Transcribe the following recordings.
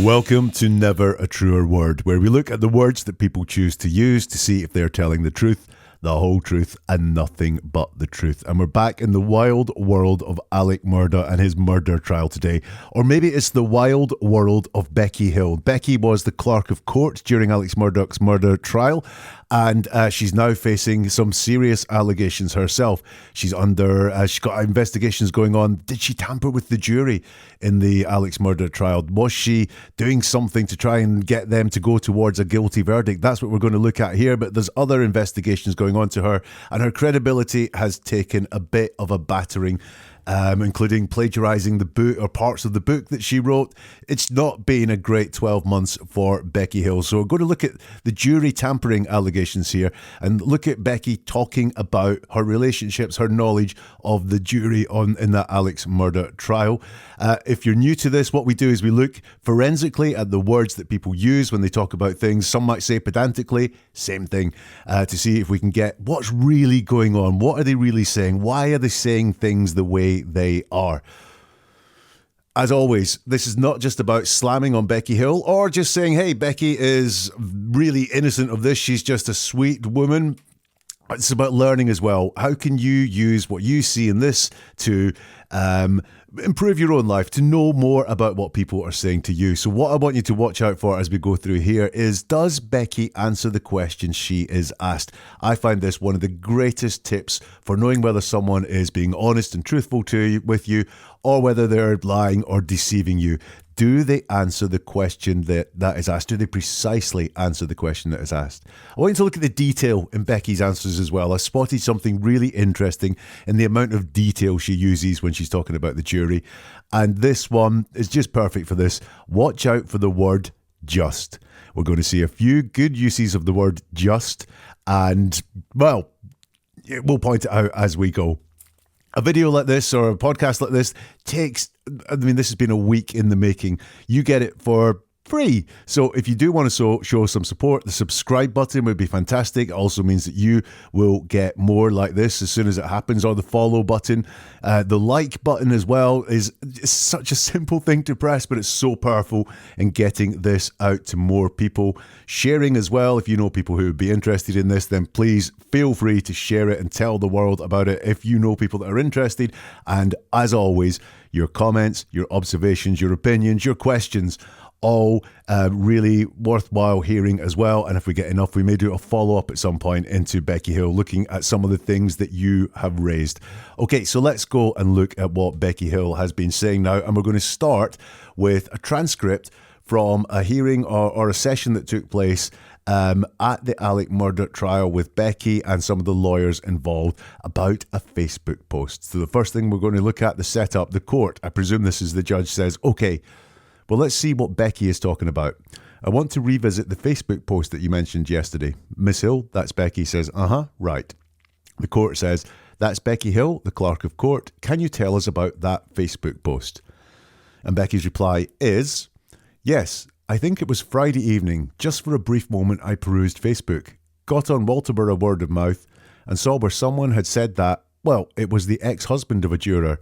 Welcome to Never a Truer Word, where we look at the words that people choose to use to see if they're telling the truth, the whole truth, and nothing but the truth. And we're back in the wild world of Alex Murdaugh and his murder trial today. Or maybe it's the wild world of Becky Hill. Becky was the clerk of court during Alex Murdaugh's murder trial, and she's now facing some serious allegations herself. She's got investigations going on. Did she tamper with the jury in the Alex Murdaugh trial? Was she doing something to try and get them to go towards a guilty verdict? That's what we're going to look at here. But there's other investigations going on to her, and her credibility has taken a bit of a battering, including plagiarising the book or parts of the book that she wrote. It's not been a great 12 months for Becky Hill. So we're going to look at the jury tampering allegations here and look at Becky talking about her relationships, her knowledge of the jury in that Alex Murdaugh trial. If you're new to this, what we do is we look forensically at the words that people use when they talk about things. Some might say pedantically, same thing, to see if we can get what's really going on. What are they really saying? Why are they saying things the way they are? As always, this is not just about slamming on Becky Hill or just saying, hey, Becky is really innocent of this. She's just a sweet woman. It's about learning as well. How can you use what you see in this to improve your own life, to know more about what people are saying to you? So what I want you to watch out for as we go through here is, does Becky answer the questions she is asked? I find this one of the greatest tips for knowing whether someone is being honest and truthful with you, or whether they're lying or deceiving you. Do they answer the question that is asked? Do they precisely answer the question that is asked? I want you to look at the detail in Becky's answers as well. I spotted something really interesting in the amount of detail she uses when she's talking about the jury. And this one is just perfect for this. Watch out for the word just. We're going to see a few good uses of the word just. And, well, we'll point it out as we go. A video like this or a podcast like this takes, this has been a week in the making. You get it for free. So if you do want to show some support, the subscribe button would be fantastic. It also means that you will get more like this as soon as it happens, or the follow button. The like button as well is such a simple thing to press, but it's so powerful in getting this out to more people. Sharing as well. If you know people who would be interested in this, then please feel free to share it and tell the world about it if you know people that are interested. And as always, your comments, your observations, your opinions, your questions, all really worthwhile hearing as well. And if we get enough, we may do a follow-up at some point into Becky Hill, looking at some of the things that you have raised. Okay, so let's go and look at what Becky Hill has been saying now. And we're going to start with a transcript from a hearing or a session that took place at the Alex Murdaugh trial with Becky and some of the lawyers involved about a Facebook post. So the first thing we're going to look at, the setup, the court. I presume this is the judge says, okay, well, let's see what Becky is talking about. I want to revisit the Facebook post that you mentioned yesterday. Miss Hill, that's Becky, says, right. The court says, that's Becky Hill, the clerk of court. Can you tell us about that Facebook post? And Becky's reply is, yes, I think it was Friday evening. Just for a brief moment, I perused Facebook, got on Walterborough Word of Mouth, and saw where someone had said that, well, it was the ex-husband of a juror.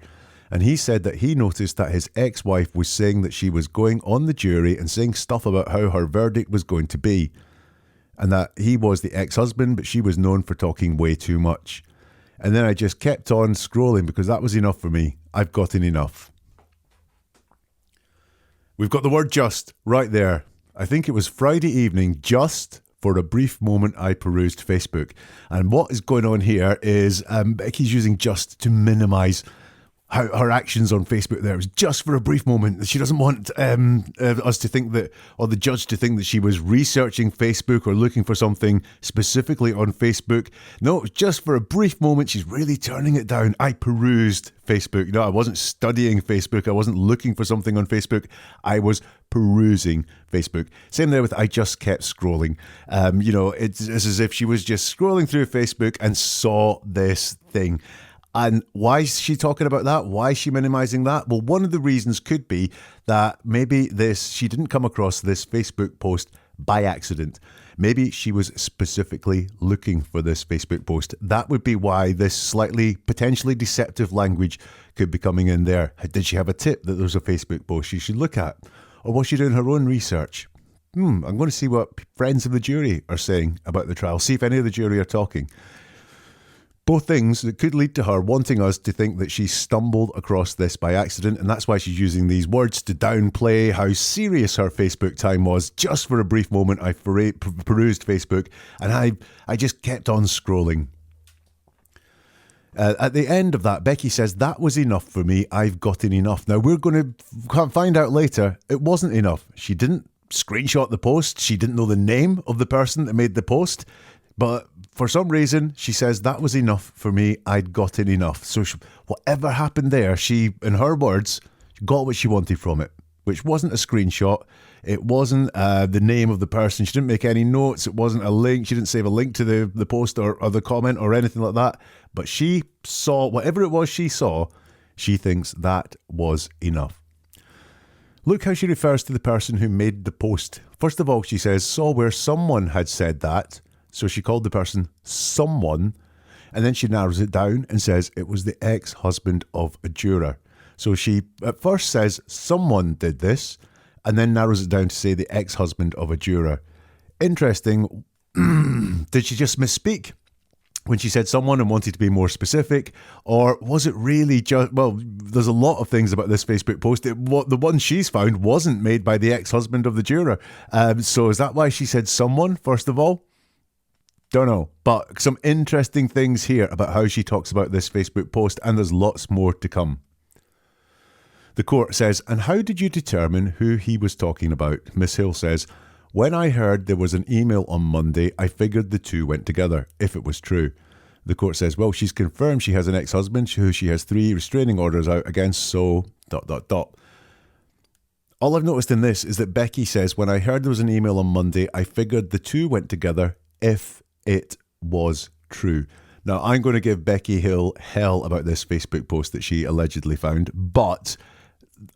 And he said that he noticed that his ex-wife was saying that she was going on the jury and saying stuff about how her verdict was going to be. And that he was the ex-husband, but she was known for talking way too much. And then I just kept on scrolling because that was enough for me. I've gotten enough. We've got the word just right there. I think it was Friday evening, just for a brief moment I perused Facebook. And what is going on here is Becky's using just to minimise her actions on Facebook there. It was just for a brief moment. She doesn't want us to think that, or the judge to think that she was researching Facebook or looking for something specifically on Facebook. No, it was just for a brief moment. She's really turning it down. I perused Facebook. No, I wasn't studying Facebook. I wasn't looking for something on Facebook. I was perusing Facebook. Same there with I just kept scrolling. It's as if she was just scrolling through Facebook and saw this thing. And why is she talking about that? Why is she minimizing that? Well, one of the reasons could be that maybe she didn't come across this Facebook post by accident. Maybe she was specifically looking for this Facebook post. That would be why this slightly potentially deceptive language could be coming in there. Did she have a tip that there's a Facebook post she should look at? Or was she doing her own research? I'm going to see what friends of the jury are saying about the trial, see if any of the jury are talking. Both things that could lead to her wanting us to think that she stumbled across this by accident, and that's why she's using these words to downplay how serious her Facebook time was. Just for a brief moment, I perused Facebook, and I just kept on scrolling. At the end of that, Becky says, "That was enough for me. I've gotten enough." Now, we're going to find out later it wasn't enough. She didn't screenshot the post. She didn't know the name of the person that made the post. But for some reason, she says, "That was enough for me. I'd gotten enough." So whatever happened there, she, in her words, got what she wanted from it, which wasn't a screenshot. It wasn't the name of the person. She didn't make any notes. It wasn't a link. She didn't save a link to the post or the comment or anything like that. But she saw, whatever it was she saw, she thinks that was enough. Look how she refers to the person who made the post. First of all, she says, "Saw where someone had said that." So she called the person someone, and then she narrows it down and says it was the ex-husband of a juror. So she at first says someone did this, and then narrows it down to say the ex-husband of a juror. Interesting. Did she just misspeak when she said someone and wanted to be more specific? Or was it really just, well, there's a lot of things about this Facebook post. The one she's found wasn't made by the ex-husband of the juror. So is that why she said someone, first of all? Don't know, but some interesting things here about how she talks about this Facebook post, and there's lots more to come. The court says, "And how did you determine who he was talking about?" Miss Hill says, "When I heard there was an email on Monday, I figured the two went together, if it was true." The court says, "Well, she's confirmed she has an ex-husband who she has 3 restraining orders out against, so ... All I've noticed in this is that Becky says, "When I heard there was an email on Monday, I figured the two went together, if it was true." Now, I'm going to give Becky Hill hell about this Facebook post that she allegedly found, but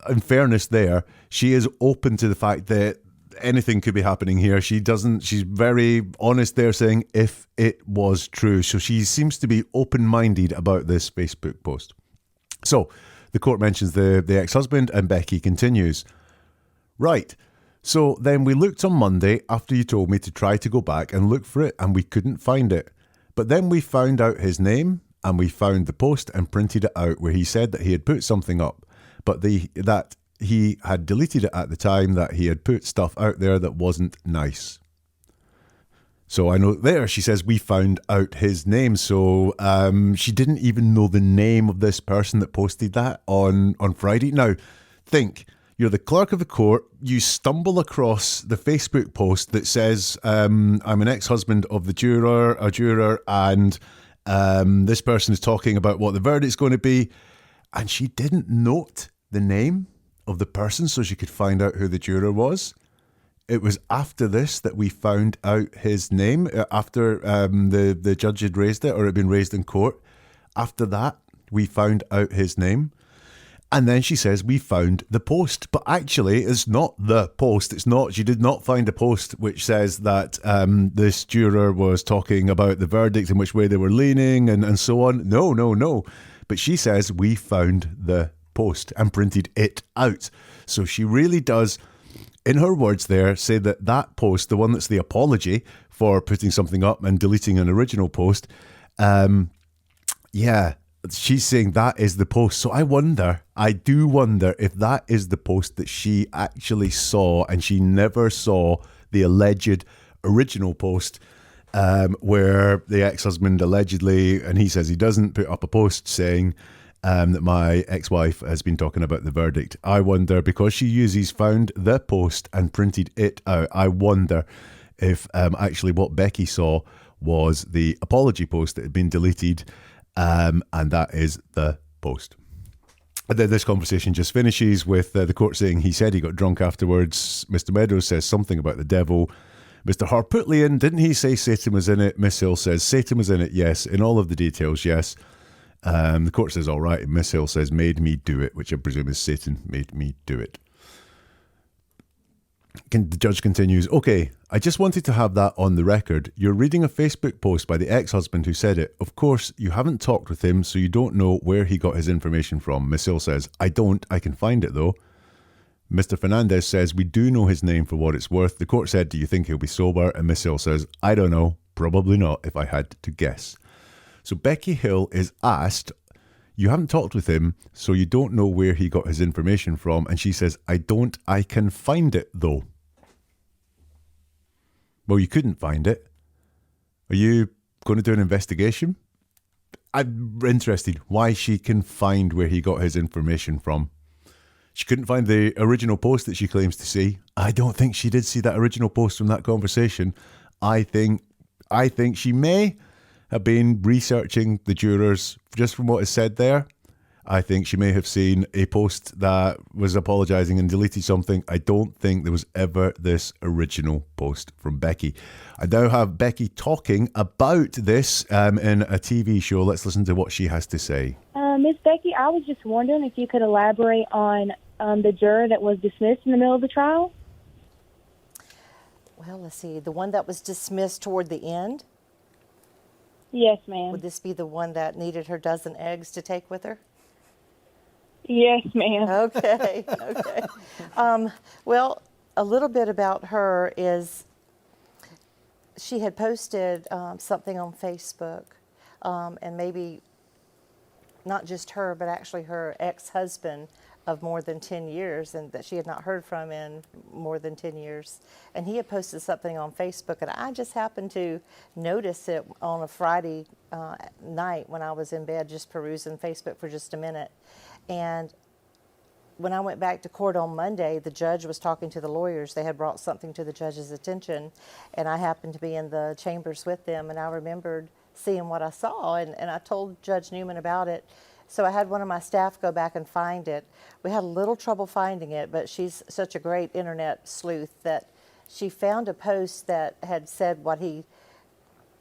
in fairness there, she is open to the fact that anything could be happening here. She's very honest there, saying if it was true. So she seems to be open-minded about this Facebook post. So the court mentions the ex-husband, and Becky continues, "Right. So then we looked on Monday after you told me to try to go back and look for it, and we couldn't find it. But then we found out his name, and we found the post and printed it out where he said that he had put something up, but that he had deleted it at the time, that he had put stuff out there that wasn't nice." So I know there she says we found out his name. So she didn't even know the name of this person that posted that on Friday. Now, think. You're the clerk of the court, you stumble across the Facebook post that says, "I'm an ex-husband of a juror, and this person is talking about what the verdict's going to be," and she didn't note the name of the person so she could find out who the juror was. It was after this that we found out his name, after the judge had raised it, or it had been raised in court. After that, we found out his name. And then she says, "We found the post." But actually, it's not the post. It's not. She did not find a post which says that this juror was talking about the verdict and which way they were leaning and so on. No. But she says, "We found the post and printed it out." So she really does, in her words there, say that post, the one that's the apology for putting something up and deleting an original post, she's saying that is the post. So I do wonder if that is the post that she actually saw, and she never saw the alleged original post where the ex-husband allegedly, and he says he doesn't, put up a post saying that my ex-wife has been talking about the verdict. I wonder, because she uses found the post and printed it out, I wonder if actually what Becky saw was the apology post that had been deleted, and that is the post. And then this conversation just finishes with the court saying he said he got drunk afterwards. Mr. Meadows says something about the devil. Mr. Harputlian, didn't he say Satan was in it? Miss Hill says Satan was in it, yes. In all of the details, yes. The court says all right, and Miss Hill says made me do it, which I presume is Satan made me do it. The judge continues, "Okay, I just wanted to have that on the record. You're reading a Facebook post by the ex-husband who said it. Of course, you haven't talked with him, so you don't know where he got his information from." Miss Hill says, "I don't. I can find it, though." Mr. Fernandez says, we do know his name for what it's worth. The court said, do you think he'll be sober? And Miss Hill says, I don't know. Probably not, if I had to guess. So Becky Hill is asked, you haven't talked with him, so you don't know where he got his information from. And she says, I don't. I can find it, though. Well, you couldn't find it. Are you going to do an investigation? I'm interested why she can find where he got his information from. She couldn't find the original post that she claims to see. I don't think she did see that original post from that conversation. I think she may have been researching the jurors just from what is said there. I think she may have seen a post that was apologising and deleted something. I don't think there was ever this original post from Becky. I now have Becky talking about this in a TV show. Let's listen to what she has to say. Miss Becky, I was just wondering if you could elaborate on the juror that was dismissed in the middle of the trial. Well, let's see. The one that was dismissed toward the end? Yes, ma'am. Would this be the one that needed her dozen eggs to take with her? Yes, ma'am. Okay. Well, a little bit about her is she had posted something on Facebook, and maybe not just her, but actually her ex-husband of more than 10 years, and that she had not heard from in more than 10 years. And he had posted something on Facebook, and I just happened to notice it on a Friday night when I was in bed just perusing Facebook for just a minute. And when I went back to court on Monday, the judge was talking to the lawyers. They had brought something to the judge's attention, and I happened to be in the chambers with them, and I remembered seeing what I saw, and I told Judge Newman about it. So I had one of my staff go back and find it. We had a little trouble finding it, but she's such a great internet sleuth that she found a post that had said what he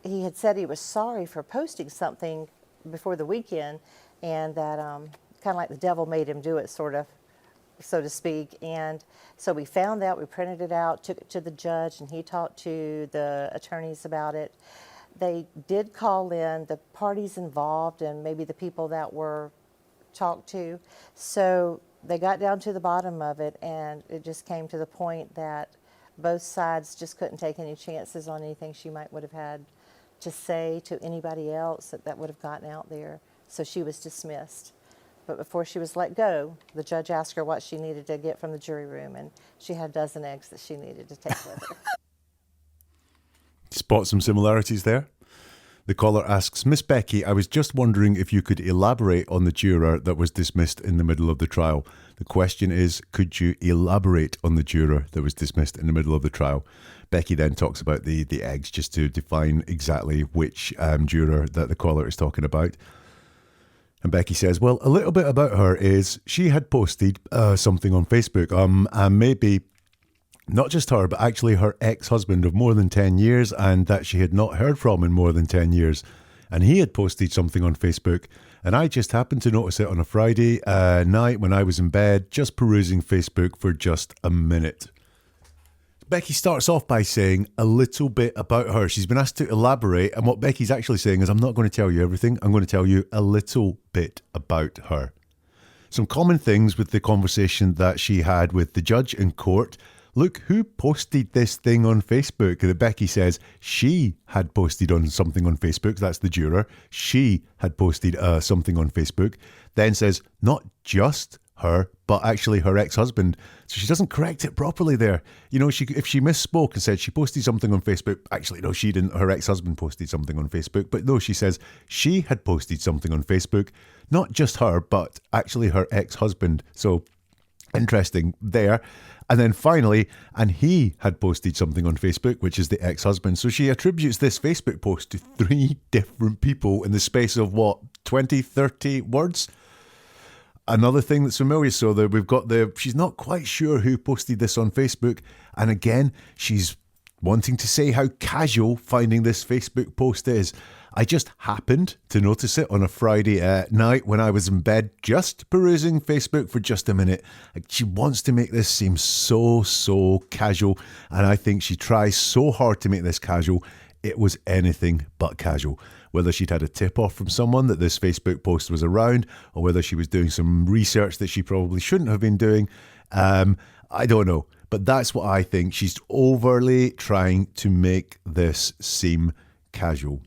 had said he was sorry for posting something before the weekend, and that kind of like the devil made him do it, sort of, so to speak. And so we found that, we printed it out, took it to the judge, and he talked to the attorneys about it. They did call in the parties involved and maybe the people that were talked to. So they got down to the bottom of it, and it just came to the point that both sides just couldn't take any chances on anything she would have had to say to anybody else that would have gotten out there. So she was dismissed. But before she was let go, the judge asked her what she needed to get from the jury room, and she had a dozen eggs that she needed to take with her. Spot some similarities there. The caller asks, Miss Becky, I was just wondering if you could elaborate on the juror that was dismissed in the middle of the trial. The question is, could you elaborate on the juror that was dismissed in the middle of the trial? Becky then talks about the eggs, just to define exactly which juror that the caller is talking about. And Becky says, well, a little bit about her is she had posted something on Facebook, and maybe not just her, but actually her ex-husband of more than 10 years, and that she had not heard from in more than 10 years. And he had posted something on Facebook, and I just happened to notice it on a Friday night when I was in bed, just perusing Facebook for just a minute. Becky starts off by saying a little bit about her. She's been asked to elaborate, and what Becky's actually saying is, I'm not going to tell you everything, I'm going to tell you a little bit about her. Some common things with the conversation that she had with the judge in court. Look, who posted this thing on Facebook? That Becky says she had posted on something on Facebook. That's the juror. She had posted something on Facebook. Then says not just her, but actually her ex-husband. So she doesn't correct it properly there. You know, if she misspoke and said she posted something on Facebook, actually, no, she didn't. Her ex-husband posted something on Facebook. But no, she says she had posted something on Facebook. Not just her, but actually her ex-husband. So interesting there. And then finally, and he had posted something on Facebook, which is the ex-husband. So she attributes this Facebook post to 3 different people in the space of, 20, 30 words? Another thing that's familiar, so that we've got she's not quite sure who posted this on Facebook. And again, she's wanting to say how casual finding this Facebook post is. I just happened to notice it on a Friday night when I was in bed, just perusing Facebook for just a minute. She wants to make this seem so casual, and I think she tries so hard to make this casual. It was anything but casual. Whether she'd had a tip-off from someone that this Facebook post was around, or whether she was doing some research that she probably shouldn't have been doing, I don't know, but that's what I think. She's overly trying to make this seem casual.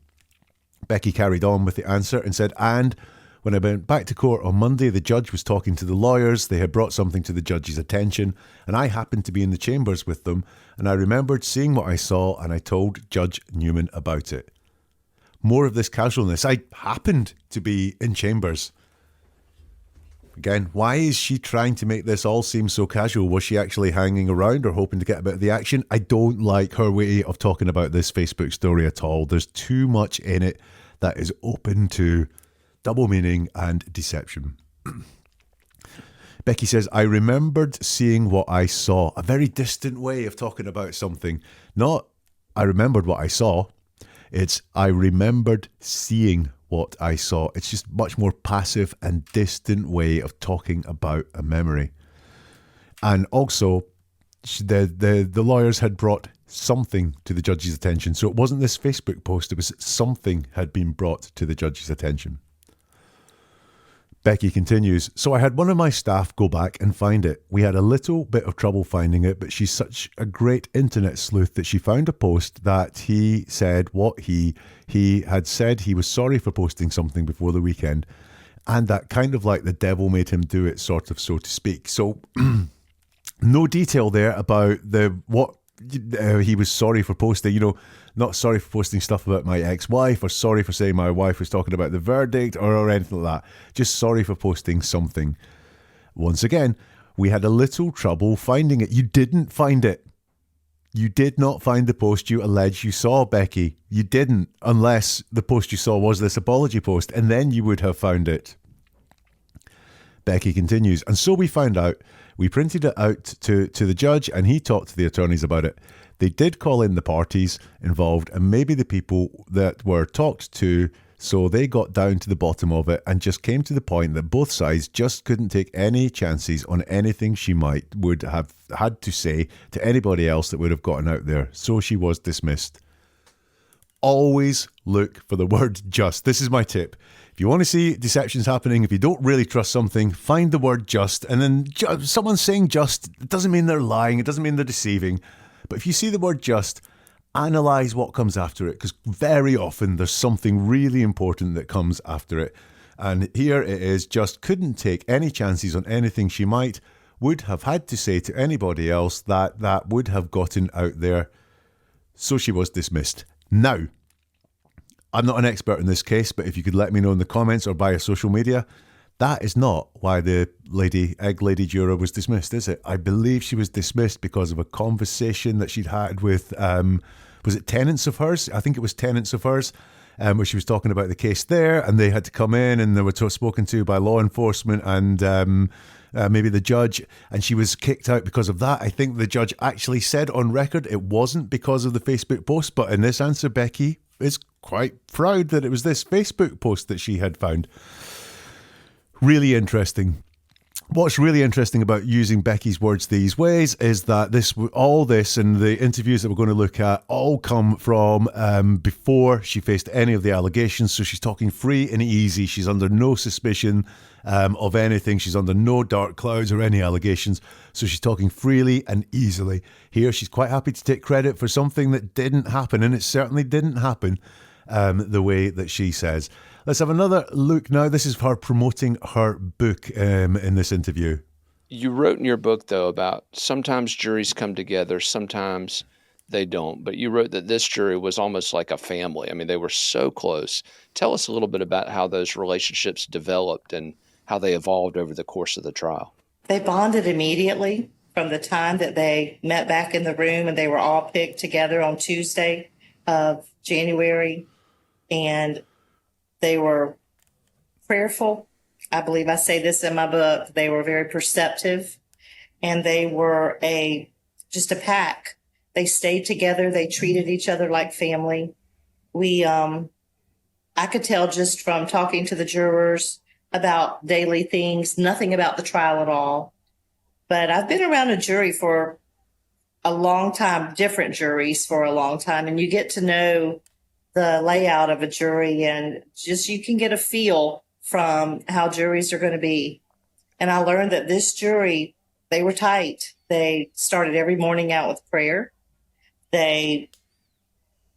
Becky carried on with the answer and said, and when I went back to court on Monday, the judge was talking to the lawyers. They had brought something to the judge's attention, and I happened to be in the chambers with them, and I remembered seeing what I saw, and I told Judge Newman about it. More of this casualness. I happened to be in chambers. Again, why is she trying to make this all seem so casual? Was she actually hanging around or hoping to get a bit of the action? I don't like her way of talking about this Facebook story at all. There's too much in it that is open to double meaning and deception. Becky says, I remembered seeing what I saw. A very distant way of talking about something. Not, I remembered what I saw. It's, I remembered seeing what I saw. It's just much more passive and distant way of talking about a memory. And also, the lawyers had brought something to the judge's attention. So it wasn't this Facebook post, it was something had been brought to the judge's attention. Becky continues, so I had one of my staff go back and find it. We had a little bit of trouble finding it, but she's such a great internet sleuth that she found a post that he said what he had said he was sorry for posting something before the weekend, and that kind of like the devil made him do it, sort of, so to speak. So no detail there about what he was sorry for posting, not sorry for posting stuff about my ex-wife, or sorry for saying my wife was talking about the verdict, or anything like that. Just sorry for posting something. Once again, we had a little trouble finding it. You didn't find it. You did not find the post you allege you saw, Becky. You didn't, unless the post you saw was this apology post, and then you would have found it. Becky continues, and so we found out. We printed it out to the judge, and he talked to the attorneys about it. They did call in the parties involved and maybe the people that were talked to, so they got down to the bottom of it and just came to the point that both sides just couldn't take any chances on anything she would have had to say to anybody else that would have gotten out there. So she was dismissed. Always look for the word just. This is my tip. If you want to see deceptions happening, if you don't really trust something, find the word just. And then someone saying just, it doesn't mean they're lying. It doesn't mean they're deceiving. But if you see the word just, analyze what comes after it, because very often there's something really important that comes after it. And here it is, just couldn't take any chances on anything she would have had to say to anybody else that would have gotten out there. So she was dismissed. Now, I'm not an expert in this case, but if you could let me know in the comments or via social media, that is not why the egg lady juror was dismissed, is it? I believe she was dismissed because of a conversation that she'd had with, was it tenants of hers? I think it was tenants of hers, where she was talking about the case there, and they had to come in and they were spoken to by law enforcement and maybe the judge, and she was kicked out because of that. I think the judge actually said on record it wasn't because of the Facebook post, but in this answer, Becky is quite proud that it was this Facebook post that she had found. Really interesting. What's really interesting about using Becky's words these ways is that all this and the interviews that we're going to look at all come from before she faced any of the allegations. So she's talking free and easy. She's under no suspicion of anything. She's under no dark clouds or any allegations. So she's talking freely and easily. Here, she's quite happy to take credit for something that didn't happen, and it certainly didn't happen the way that she says. Let's have another look now. This is her promoting her book in this interview. You wrote in your book, though, about sometimes juries come together, sometimes they don't. But you wrote that this jury was almost like a family. I mean, they were so close. Tell us a little bit about how those relationships developed and how they evolved over the course of the trial. They bonded immediately from the time that they met back in the room, and they were all picked together on Tuesday of January. And they were prayerful. I believe I say this in my book. They were very perceptive, and they were just a pack. They stayed together. They treated each other like family. I could tell just from talking to the jurors about daily things, nothing about the trial at all. But I've been around a jury for a long time, different juries for a long time, and you get to know the layout of a jury, and just you can get a feel from how juries are going to be. And I learned that this jury they were tight. They started every morning out with prayer. They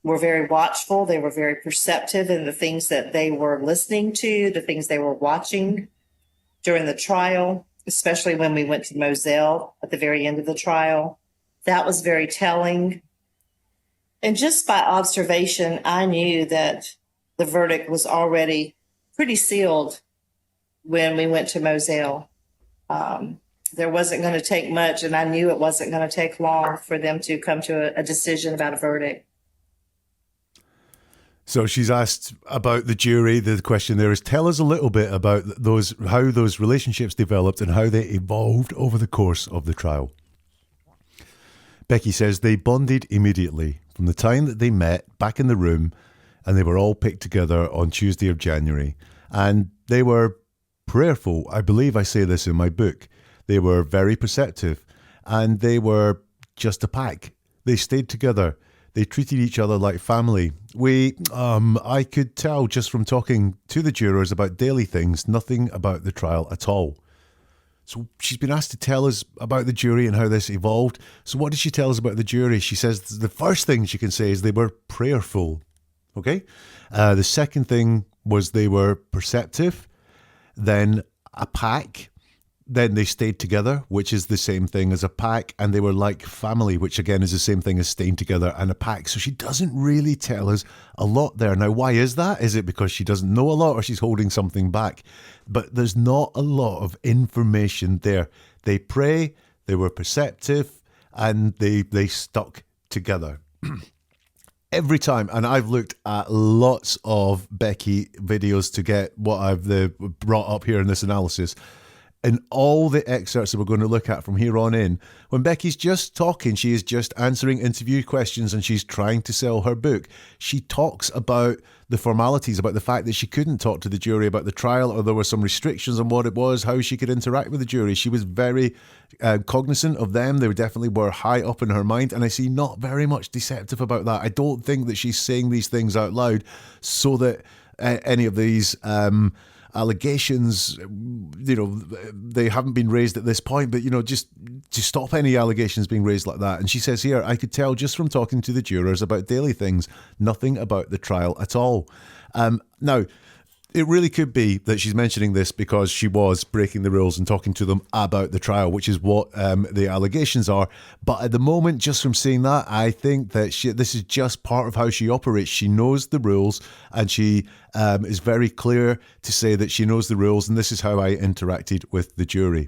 were very watchful. They were very perceptive in the things that they were listening to, the things they were watching during the trial, especially when we went to Moselle at the very end of the trial. That was very telling. And just by observation, I knew that the verdict was already pretty sealed when we went to Moselle. There wasn't going to take much, and I knew it wasn't going to take long for them to come to a decision about a verdict. So she's asked about the jury. The question there is, tell us a little bit about how those relationships developed and how they evolved over the course of the trial. Becky says they bonded immediately from the time that they met back in the room, and they were all picked together on Tuesday of January. And they were prayerful. I believe I say this in my book. They were very perceptive, and they were just a pack. They stayed together. They treated each other like family. I could tell just from talking to the jurors about daily things, nothing about the trial at all. So she's been asked to tell us about the jury and how this evolved. So what did she tell us about the jury? She says the first thing she can say is they were prayerful. Okay? The second thing was they were perceptive. Then a pack. Then they stayed together, which is the same thing as a pack, and they were like family, which again is the same thing as staying together and a pack. So she doesn't really tell us a lot there. Now, why is that? Is it because she doesn't know a lot or she's holding something back? But there's not a lot of information there. They pray, they were perceptive, and they stuck together. Every time, and I've looked at lots of Becky videos to get what I've brought up here in this analysis, in all the excerpts that we're going to look at from here on in, when Becky's just talking, she is just answering interview questions and she's trying to sell her book. She talks about the formalities, about the fact that she couldn't talk to the jury about the trial, or there were some restrictions on what it was, how she could interact with the jury. She was very cognizant of them. They definitely were high up in her mind, and I see not very much deceptive about that. I don't think that she's saying these things out loud so that any of these allegations, they haven't been raised at this point, but, just to stop any allegations being raised like that. And she says here, I could tell just from talking to the jurors about daily things, nothing about the trial at all. Now, it really could be that she's mentioning this because she was breaking the rules and talking to them about the trial, which is what the allegations are. But at the moment, just from seeing that, I think that this is just part of how she operates. She knows the rules, and she is very clear to say that she knows the rules, and this is how I interacted with the jury.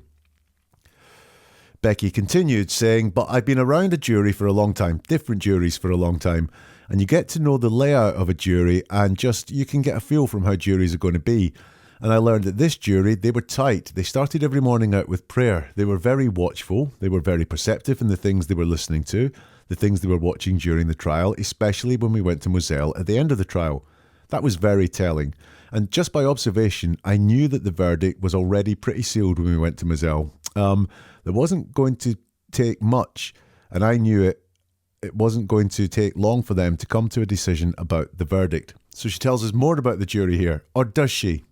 Becky continued saying, but I've been around a jury for a long time, different juries for a long time. And you get to know the layout of a jury, and you can get a feel from how juries are going to be. And I learned that this jury, they were tight. They started every morning out with prayer. They were very watchful. They were very perceptive in the things they were listening to, the things they were watching during the trial, especially when we went to Moselle at the end of the trial. That was very telling. And just by observation, I knew that the verdict was already pretty sealed when we went to Moselle. There wasn't going to take much, and I knew it wasn't going to take long for them to come to a decision about the verdict. So she tells us more about the jury here, or does she?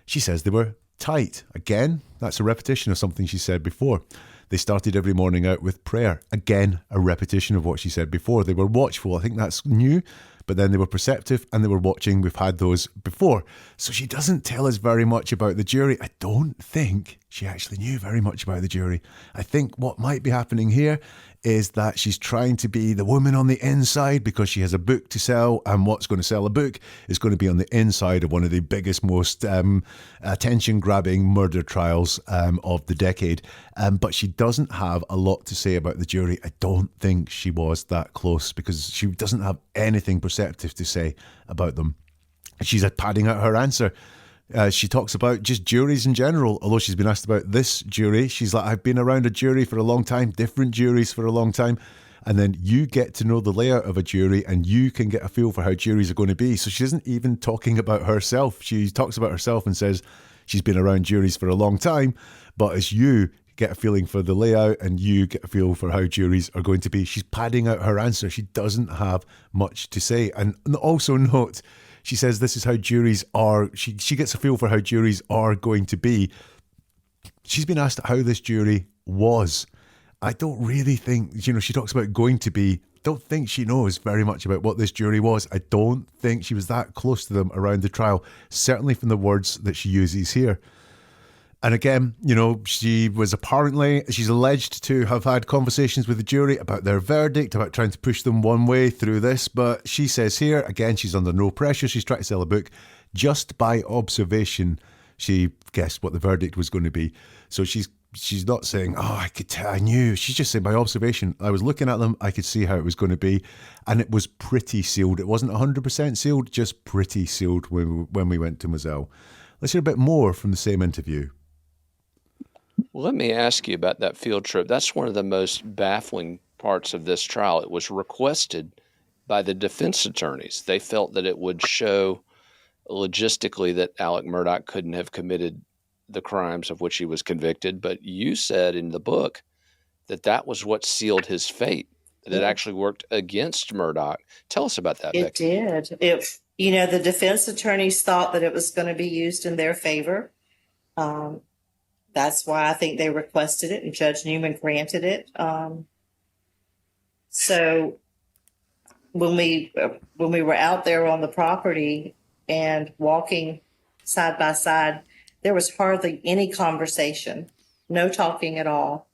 She says they were tight. Again, that's a repetition of something she said before. They started every morning out with prayer. Again, a repetition of what she said before. They were watchful. I think that's new, but then they were perceptive and they were watching. We've had those before. So she doesn't tell us very much about the jury. I don't think she actually knew very much about the jury. I think what might be happening here is that she's trying to be the woman on the inside because she has a book to sell, and what's going to sell a book is going to be on the inside of one of the biggest, most attention-grabbing murder trials of the decade. But she doesn't have a lot to say about the jury. I don't think she was that close because she doesn't have anything perceptive to say about them. She's padding out her answer. She talks about just juries in general, although she's been asked about this jury. She's like, I've been around a jury for a long time, different juries for a long time. And then you get to know the layout of a jury and you can get a feel for how juries are going to be. So she isn't even talking about herself. She talks about herself and says she's been around juries for a long time. But as you get a feeling for the layout and you get a feel for how juries are going to be, she's padding out her answer. She doesn't have much to say. And also note, she says this is how juries are. She gets a feel for how juries are going to be. She's been asked how this jury was. I don't really think, she talks about going to be, don't think she knows very much about what this jury was. I don't think she was that close to them around the trial, certainly from the words that she uses here. And again, she's alleged to have had conversations with the jury about their verdict, about trying to push them one way through this. But she says here, again, she's under no pressure. She's trying to sell a book. Just by observation, she guessed what the verdict was going to be. So she's not saying, I could tell, I knew. She's just saying by observation, I was looking at them, I could see how it was going to be. And it was pretty sealed. It wasn't 100% sealed, just pretty sealed when we went to Moselle. Let's hear a bit more from the same interview. Well, let me ask you about that field trip. That's one of the most baffling parts of this trial. It was requested by the defense attorneys. They felt that it would show logistically that Alex Murdaugh couldn't have committed the crimes of which he was convicted. But you said in the book that was what sealed his fate, that it actually worked against Murdaugh. Tell us about that, Becky. It did. The defense attorneys thought that it was going to be used in their favor. That's why I think they requested it, and Judge Newman granted it. So when we were out there on the property and walking side by side, there was hardly any conversation, no talking at all.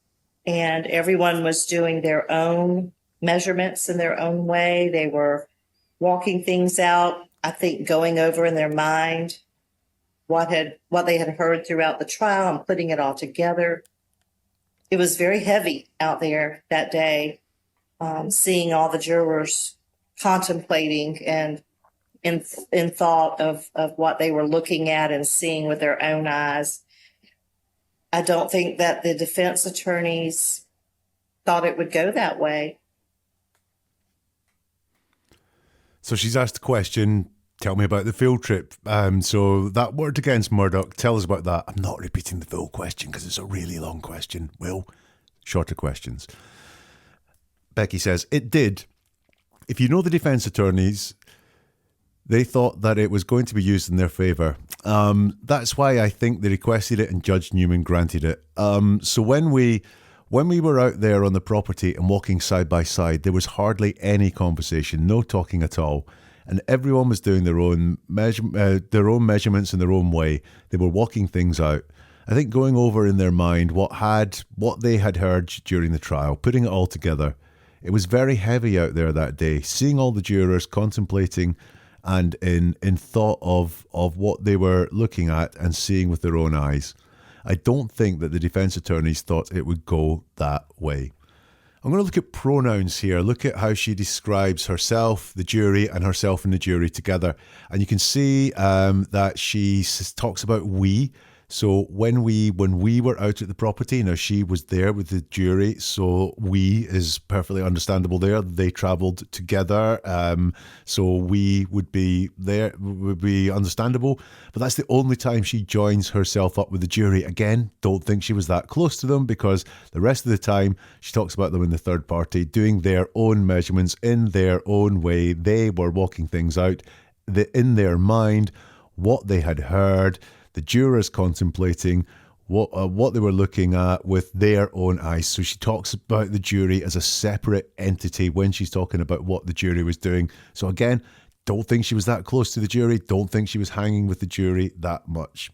And everyone was doing their own measurements in their own way. They were walking things out, I think going over in their mind what they had heard throughout the trial and putting it all together. It was very heavy out there that day, seeing all the jurors contemplating and in thought of what they were looking at and seeing with their own eyes. I don't think that the defense attorneys thought it would go that way. So she's asked the question, tell me about the field trip. So that word against Murdaugh, tell us about that. I'm not repeating the full question because it's a really long question. Will, shorter questions. Becky says, it did. If you know the defense attorneys, they thought that it was going to be used in their favour. That's why I think they requested it and Judge Newman granted it. So when we were out there on the property and walking side by side, there was hardly any conversation, no talking at all. And everyone was doing their own measurements in their own way. They were walking things out. I think going over in their mind what they had heard during the trial, putting it all together. It was very heavy out there that day, seeing all the jurors contemplating and in thought of what they were looking at and seeing with their own eyes. I don't think that the defense attorneys thought it would go that way. I'm going to look at pronouns here. Look at how she describes herself, the jury, and herself and the jury together. And you can see that she talks about we. So when we were out at the property, now she was there with the jury, so we is perfectly understandable there. They travelled together, so we would be there, would be understandable. But that's the only time she joins herself up with the jury. Again, don't think she was that close to them, because the rest of the time she talks about them in the third party, doing their own measurements in their own way. They were walking things out in their mind, what they had heard, the jurors contemplating what they were looking at with their own eyes. So she talks about the jury as a separate entity when she's talking about what the jury was doing. So again, don't think she was that close to the jury. Don't think she was hanging with the jury that much.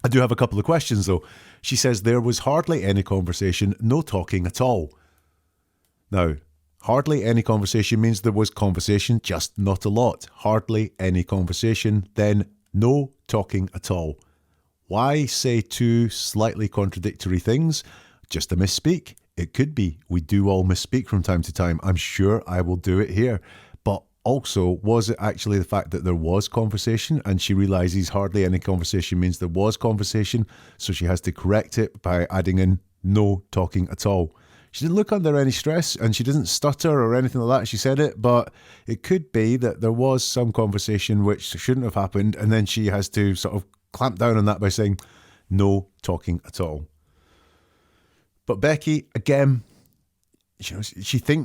I do have a couple of questions though. She says there was hardly any conversation, no talking at all. Now, hardly any conversation means there was conversation, just not a lot. Hardly any conversation, then no talking at all. Why say two slightly contradictory things? Just a misspeak? It could be. We do all misspeak from time to time. I'm sure I will do it here. But also, was it actually the fact that there was conversation and she realises hardly any conversation means there was conversation, so she has to correct it by adding in no talking at all? She didn't look under any stress and she didn't stutter or anything like that. She said it, but it could be that there was some conversation which shouldn't have happened, and then she has to sort of clamp down on that by saying no talking at all. But Becky, again, she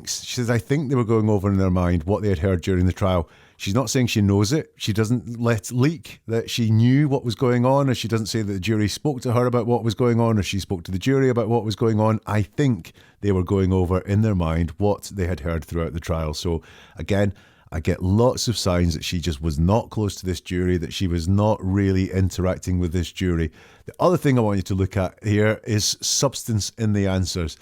says, I think they were going over in their mind what they had heard during the trial. She's not saying she knows it. She doesn't let leak that she knew what was going on, or she doesn't say that the jury spoke to her about what was going on, or she spoke to the jury about what was going on. I think they were going over in their mind what they had heard throughout the trial. So again, I get lots of signs that she just was not close to this jury, that she was not really interacting with this jury. The other thing I want you to look at here is substance in the answers.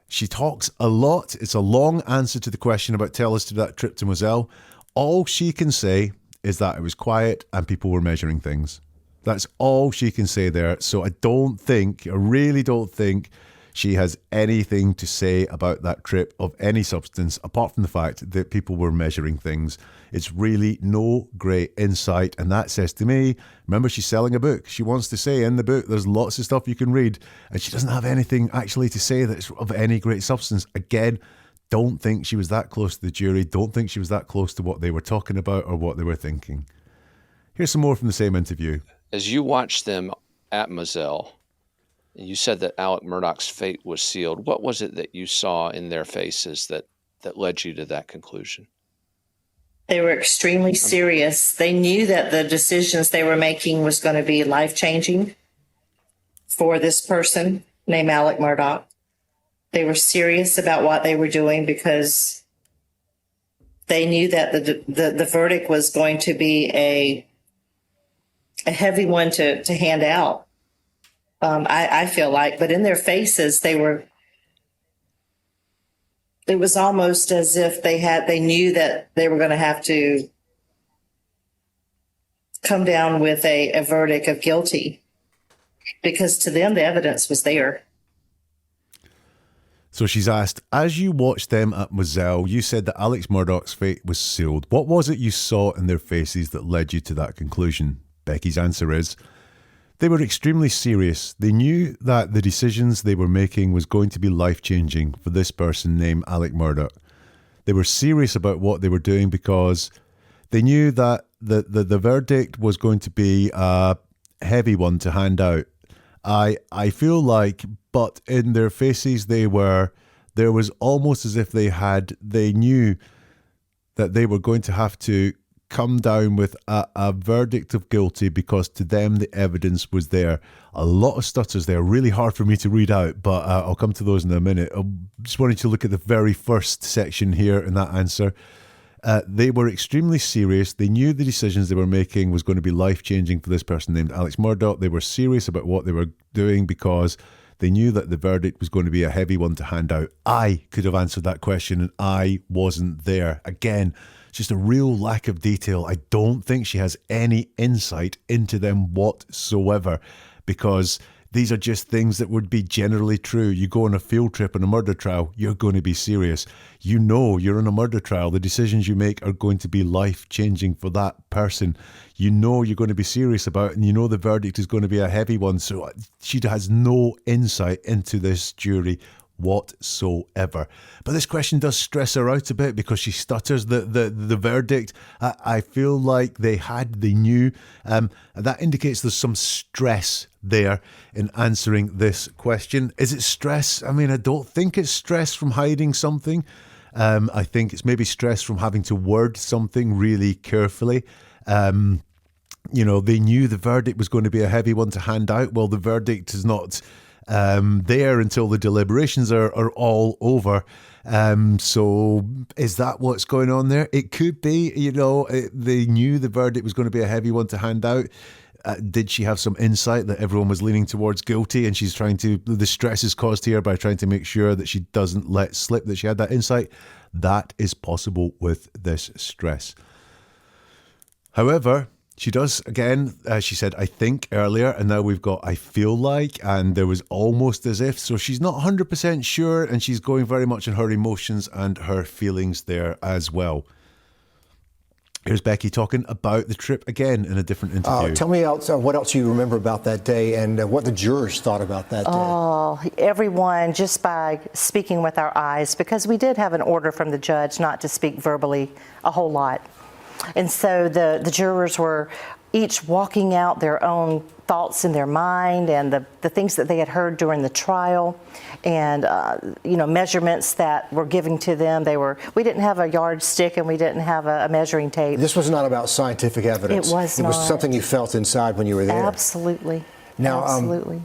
She talks a lot. It's a long answer to the question about tell us to that trip to Moselle. All she can say is that it was quiet and people were measuring things. That's all she can say there. So I really don't think she has anything to say about that trip of any substance, apart from the fact that people were measuring things. It's really no great insight. And that says to me, remember, she's selling a book. She wants to say in the book, there's lots of stuff you can read, and she doesn't have anything actually to say that's of any great substance. Again, don't think she was that close to the jury. Don't think she was that close to what they were talking about or what they were thinking. Here's some more from the same interview. As you watched them at Moselle, you said that Alex Murdaugh's fate was sealed. What was it that you saw in their faces that led you to that conclusion? They were extremely serious. They knew that the decisions they were making was going to be life-changing for this person named Alex Murdaugh. They were serious about what they were doing because they knew that the verdict was going to be a heavy one to hand out. I feel like, but in their faces, it was almost as if they knew that they were going to have to come down with a verdict of guilty, because to them, the evidence was there. So she's asked, as you watched them at Moselle, you said that Alex Murdaugh's fate was sealed. What was it you saw in their faces that led you to that conclusion? Becky's answer is, they were extremely serious. They knew that the decisions they were making was going to be life-changing for this person named Alex Murdaugh. They were serious about what they were doing because they knew that the verdict was going to be a heavy one to hand out. I feel like, but in their faces there was almost as if they knew that they were going to have to come down with a verdict of guilty, because to them the evidence was there. A lot of stutters there, really hard for me to read out, but I'll come to those in a minute. I just wanted to look at the very first section here in that answer. They were extremely serious. They knew the decisions they were making was going to be life-changing for this person named Alex Murdaugh. They were serious about what they were doing because they knew that the verdict was going to be a heavy one to hand out. I could have answered that question and I wasn't there. Again, just a real lack of detail. I don't think she has any insight into them whatsoever, because these are just things that would be generally true. You go on a field trip in a murder trial, you're going to be serious. You know you're in a murder trial. The decisions you make are going to be life-changing for that person. You know you're going to be serious about it, and you know the verdict is going to be a heavy one. So she has no insight into this jury whatsoever. But this question does stress her out a bit because she stutters the verdict. I feel like they knew. That indicates there's some stress there in answering this question. Is it stress? I mean, I don't think it's stress from hiding something. I think it's maybe stress from having to word something really carefully. They knew the verdict was going to be a heavy one to hand out. Well, the verdict is not there until the deliberations are all over. So is that what's going on there? It could be, they knew the verdict was going to be a heavy one to hand out. Did she have some insight that everyone was leaning towards guilty, and she's the stress is caused here by trying to make sure that she doesn't let slip that she had that insight? That is possible with this stress. However, she does, again, she said, I think earlier, and now we've got I feel like, and there was almost as if. So she's not 100% sure, and she's going very much in her emotions and her feelings there as well. Here's Becky talking about the trip again in a different interview. Tell me what else you remember about that day, and what the jurors thought about that day. Oh, everyone, just by speaking with our eyes, because we did have an order from the judge not to speak verbally a whole lot. And so the jurors were each walking out their own thoughts in their mind and the things that they had heard during the trial, and measurements that were given to them. We didn't have a yardstick and we didn't have a measuring tape. This was not about scientific evidence. It was It not. was something you felt inside when you were there. Absolutely. Now, absolutely.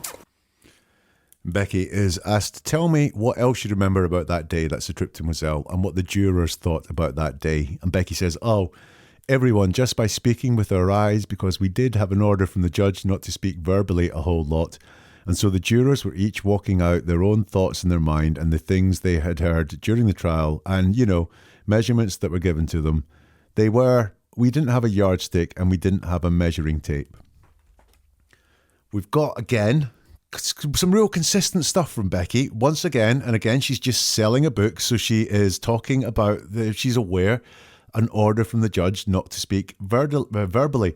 Becky is asked to tell me what else you remember about that day. That's the trip to Moselle, and what the jurors thought about that day. And Becky says, everyone, just by speaking with our eyes, because we did have an order from the judge not to speak verbally a whole lot. And so the jurors were each walking out their own thoughts in their mind and the things they had heard during the trial and, measurements that were given to them. We didn't have a yardstick and we didn't have a measuring tape. We've got, again, some real consistent stuff from Becky. Once again, and again, she's just selling a book. So she is talking about, she's aware, an order from the judge not to speak verbally.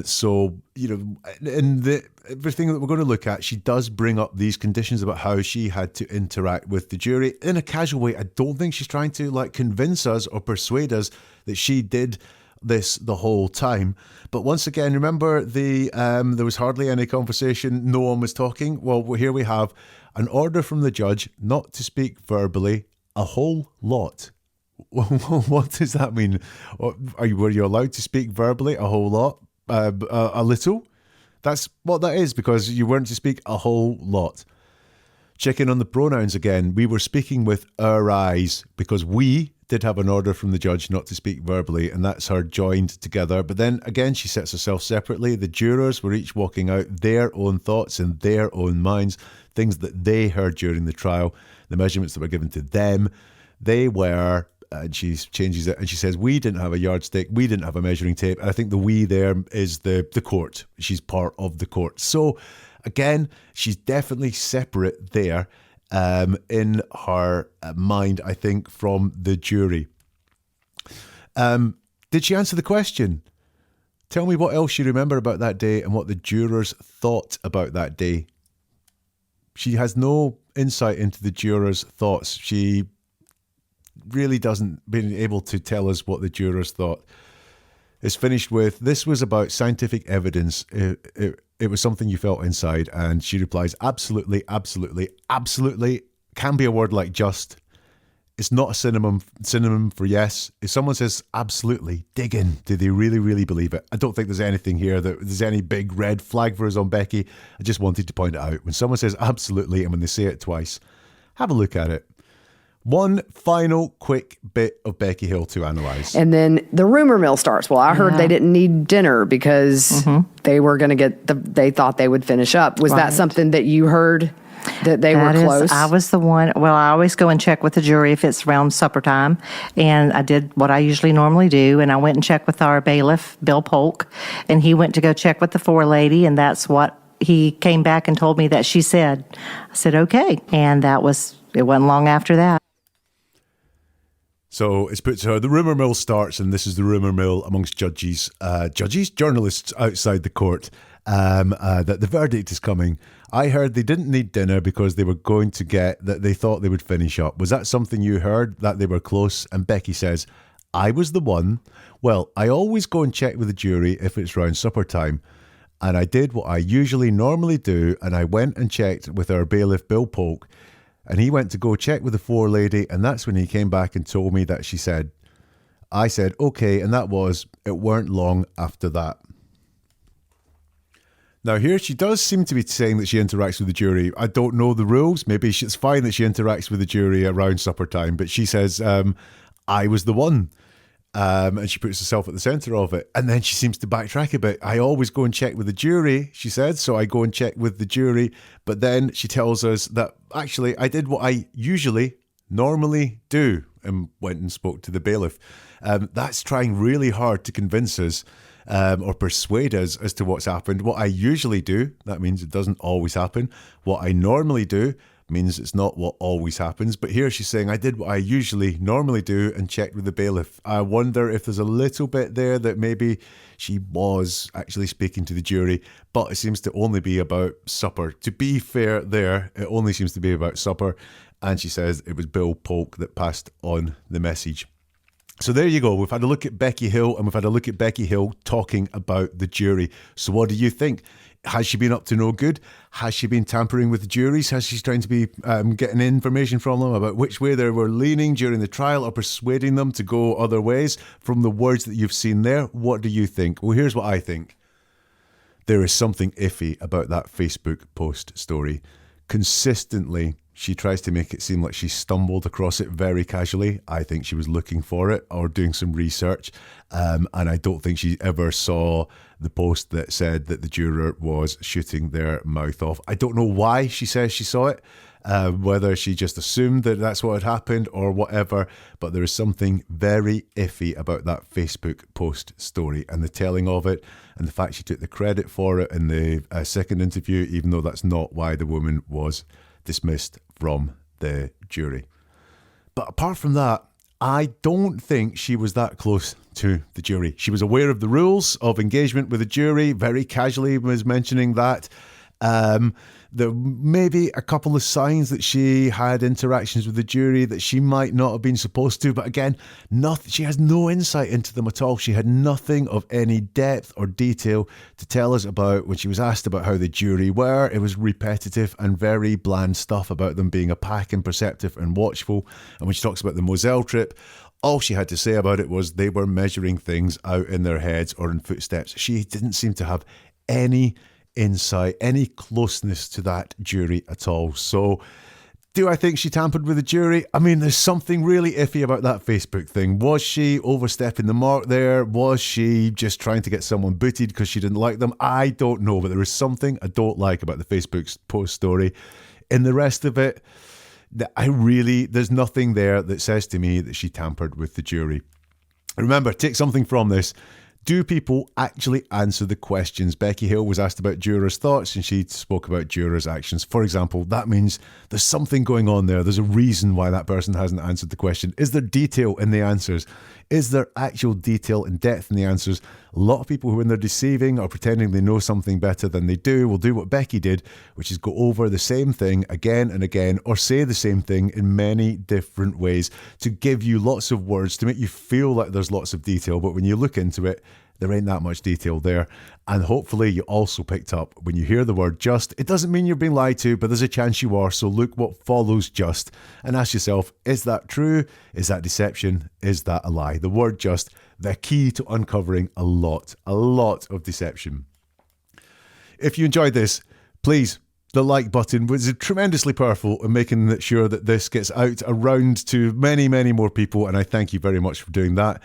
So, in everything that we're going to look at, she does bring up these conditions about how she had to interact with the jury in a casual way. I don't think she's trying to convince us or persuade us that she did this the whole time. But once again, remember there was hardly any conversation. No one was talking. Well, here we have an order from the judge not to speak verbally a whole lot. What does that mean? Were you allowed to speak verbally a whole lot? A little? That's what that is, because you weren't to speak a whole lot. Checking on the pronouns again. We were speaking with our eyes because we did have an order from the judge not to speak verbally, and that's her joined together. But then again, she sets herself separately. The jurors were each walking out their own thoughts in their own minds, things that they heard during the trial, the measurements that were given to them. They were, and she changes it, and she says, we didn't have a yardstick, we didn't have a measuring tape. And I think the we there is the court. She's part of the court. So again, she's definitely separate there in her mind, I think, from the jury. Did she answer the question? Tell me what else you remember about that day and what the jurors thought about that day. She has no insight into the jurors' thoughts. She really doesn't been able to tell us what the jurors thought. It's finished with, this was about scientific evidence. It was something you felt inside. And she replies, absolutely, absolutely, absolutely. Can be a word like just. It's not a synonym for yes. If someone says absolutely, dig in. Do they really, really believe it? I don't think there's anything here that there's any big red flag for us on Becky. I just wanted to point it out. When someone says absolutely and when they say it twice, have a look at it. One final quick bit of Becky Hill to analyse. And then the rumor mill starts. Well, I heard they didn't need dinner because they were going to they thought they would finish up. Was that something that you heard, that they were close? I was the one. Well, I always go and check with the jury if it's around supper time. And I did what I usually normally do. And I went and checked with our bailiff, Bill Polk. And he went to go check with the forelady. And that's what he came back and told me that she said. I said, okay. And it wasn't long after that. So it's put to her, the rumour mill starts, and this is the rumour mill amongst journalists outside the court, that the verdict is coming. I heard they didn't need dinner because they were going to that they thought they would finish up. Was that something you heard, that they were close? And Becky says, I was the one. Well, I always go and check with the jury if it's round supper time. And I did what I usually normally do, and I went and checked with our bailiff, Bill Polk. And he went to go check with the forelady, and that's when he came back and told me that I said, okay, and it weren't long after that. Now here she does seem to be saying that she interacts with the jury. I don't know the rules. Maybe it's fine that she interacts with the jury around supper time, but she says, I was the one. And she puts herself at the centre of it. And then she seems to backtrack a bit. I always go and check with the jury, she said. So I go and check with the jury. But then she tells us that actually I did what I normally do, and went and spoke to the bailiff. That's trying really hard to convince us or persuade us as to what's happened. What I usually do, that means it doesn't always happen. What I normally do means it's not what always happens. But here she's saying, I did what I normally do and checked with the bailiff. I wonder if there's a little bit there that maybe she was actually speaking to the jury, but it seems to only be about supper. To be fair there, it only seems to be about supper. And she says it was Bill Polk that passed on the message. So there you go. We've had a look at Becky Hill, and we've had a look at Becky Hill talking about the jury. So what do you think? Has she been up to no good? Has she been tampering with the juries? Has she trying to be getting information from them about which way they were leaning during the trial, or persuading them to go other ways from the words that you've seen there? What do you think? Well, here's what I think. There is something iffy about that Facebook post story. Consistently, she tries to make it seem like she stumbled across it very casually. I think she was looking for it or doing some research. And I don't think she ever saw the post that said that the juror was shooting their mouth off. I don't know why she says she saw it, whether she just assumed that that's what had happened or whatever. But there is something very iffy about that Facebook post story and the telling of it, and the fact she took the credit for it in the second interview, even though that's not why the woman was dismissed from the jury. But apart from that, I don't think she was that close to the jury. She was aware of the rules of engagement with the jury, very casually was mentioning that. There may be a couple of signs that she had interactions with the jury that she might not have been supposed to, but again, nothing. She has no insight into them at all. She had nothing of any depth or detail to tell us about when she was asked about how the jury were. It was repetitive and very bland stuff about them being opaque and perceptive and watchful. And when she talks about the Moselle trip, all she had to say about it was they were measuring things out in their heads or in footsteps. She didn't seem to have any insight, any closeness to that jury at all. So do I think she tampered with the jury? I mean, there's something really iffy about that Facebook thing. Was she overstepping the mark there? Was she just trying to get someone booted because she didn't like them? I don't know, but there is something I don't like about the Facebook post story. In the rest of it, there's nothing there that says to me that she tampered with the jury. Remember, take something from this. Do people actually answer the questions? Becky Hill was asked about jurors' thoughts and she spoke about jurors' actions. For example, that means there's something going on there. There's a reason why that person hasn't answered the question. Is there detail in the answers? Is there actual detail and depth in the answers? A lot of people who, when they're deceiving or pretending they know something better than they do, will do what Becky did, which is go over the same thing again and again, or say the same thing in many different ways to give you lots of words to make you feel like there's lots of detail. But when you look into it, there ain't that much detail there. And hopefully you also picked up when you hear the word just, it doesn't mean you're being lied to, but there's a chance you are. So look what follows just and ask yourself, is that true? Is that deception? Is that a lie? The word just, the key to uncovering a lot of deception. If you enjoyed this, please, the like button was tremendously powerful in making sure that this gets out around to many, many more people. And I thank you very much for doing that.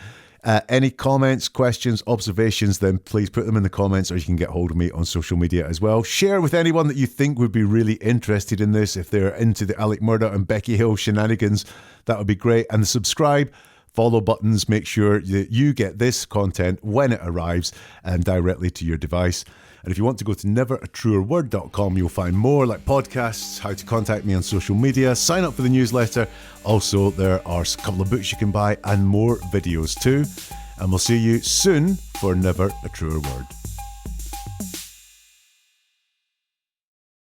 Any comments, questions, observations, then please put them in the comments, or you can get hold of me on social media as well. Share with anyone that you think would be really interested in this. If they're into the Alex Murdaugh and Becky Hill shenanigans, that would be great. And the subscribe, follow buttons, make sure that you get this content when it arrives and directly to your device. And if you want to go to neveratruerword.com, you'll find more like podcasts, how to contact me on social media, sign up for the newsletter. Also, there are a couple of books you can buy and more videos too. And we'll see you soon for Never a Truer Word.